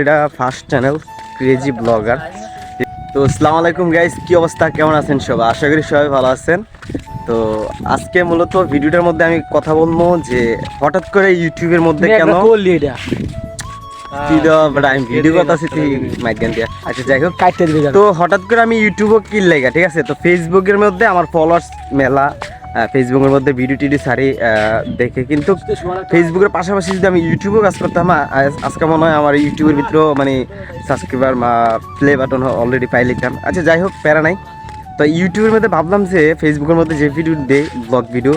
এটা first channel crazy blogger. তো আসসালামু আলাইকুম গাইস, কি অবস্থা, কেমন আছেন সবাই? আশা করি সবাই ভালো আছেন। তো আজকে মূলত ভিডিওটার মধ্যে আমি কথা বলবো যে হঠাৎ করে ইউটিউবের মধ্যে কেন আমি ভিডিও কথা দিয়া। আচ্ছা যাই হোক, তো হঠাৎ করে আমি ইউটিউবও কি লেগা, ঠিক আছে? তো ফেসবুকের মধ্যে আমার ফলোয়ার্স মেলা, ফেসবুকের মধ্যে ভিডিও টিডিও সারি দেখে, কিন্তু ফেসবুকের পাশাপাশি যদি আমি ইউটিউবেও কাজ করতাম, আজকে মনে হয় আমার ইউটিউবের ভিতরেও মানে সাবস্ক্রাইবার বা প্লে বাটন অলরেডি পাই লিখতাম। আচ্ছা যাই হোক, প্যারা নাই। তো ইউটিউবের মধ্যে ভাবলাম যে ফেসবুকের মধ্যে যে ভিডিও দেই, ব্লগ ভিডিও,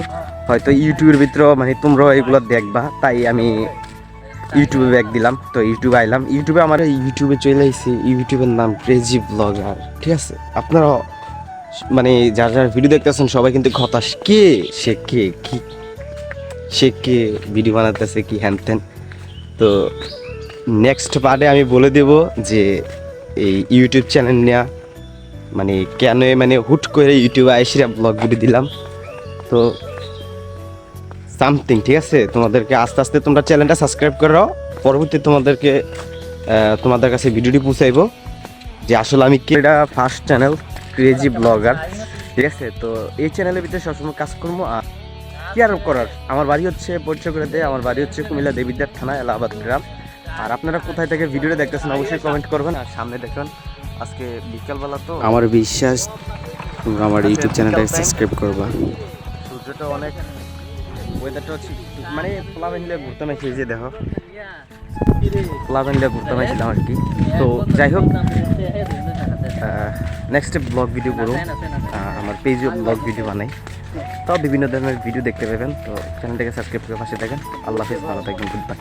হয়তো ইউটিউবের ভিতরেও মানে তোমরাও এগুলো দেখবা, তাই আমি ইউটিউবে ব্যাক দিলাম। তো ইউটিউবে আইলাম, ইউটিউবে আমার ইউটিউবে চলে এসেছি। ইউটিউবের নাম ক্রেজি ব্লগার, ঠিক আছে? আপনারা মানে যারা যারা ভিডিও দেখতেছেন সবাই কিন্তু হতাশ, কে সে, কে কি, সে কে ভিডিও বানাতেছে কি হ্যান ত্যান। তো নেক্সট পার্টে আমি বলে দেব যে এই ইউটিউব চ্যানেল নেওয়া মানে কেন, মানে হুট করে ইউটিউবে আইসিরা ব্লগ ভিডিও দিলাম। তো সামথিং, ঠিক আছে? তোমাদেরকে আস্তে আস্তে তোমরা চ্যানেলটা সাবস্ক্রাইব করো, পরবর্তী তোমাদেরকে তোমাদের কাছে ভিডিওটি পৌঁছাইবো যে আসলে আমি কে। এটা ফার্স্ট চ্যানেল ক্রেজি ব্লগার, ঠিক আছে? তো এই চ্যানেলের ভিতরে সবসময় কাজ করবো। আর কি আর করার, আমার বাড়ি হচ্ছে পরিচয় করে দেয়, আমার বাড়ি হচ্ছে কুমিল্লা দেবিদ্বার থানা, এলাহাবাদ গ্রাম। আর আপনারা কোথায় থেকে ভিডিওটা দেখতেছেন অবশ্যই কমেন্ট করবেন। আর সামনে দেখুন আজকে বিকালবেলা, তো আমার বিশ্বাস তোমরা আমার ইউটিউব চ্যানেলটাকে সাবস্ক্রাইব করবা। সূর্যটা অনেক, ওয়েদারটা হচ্ছে মানে প্লাবেন নিয়ে ঘুরতে নাকি, এই যে দেখো প্লাবেন নিয়ে ঘুরতে নাইছিলাম আর কি। তো যাই হোক, নেক্সট ব্লগ ভিডিও করুন, আমার পেজে ব্লগ ভিডিও বানাই, তো বিভিন্ন ধরনের ভিডিও দেখতে পাবেন। তো চ্যানেলটাকে সাবস্ক্রাইব করে পাশে থাকেন। আল্লাহ হাফেজ, ভালো থাকবেন, গুড বাই।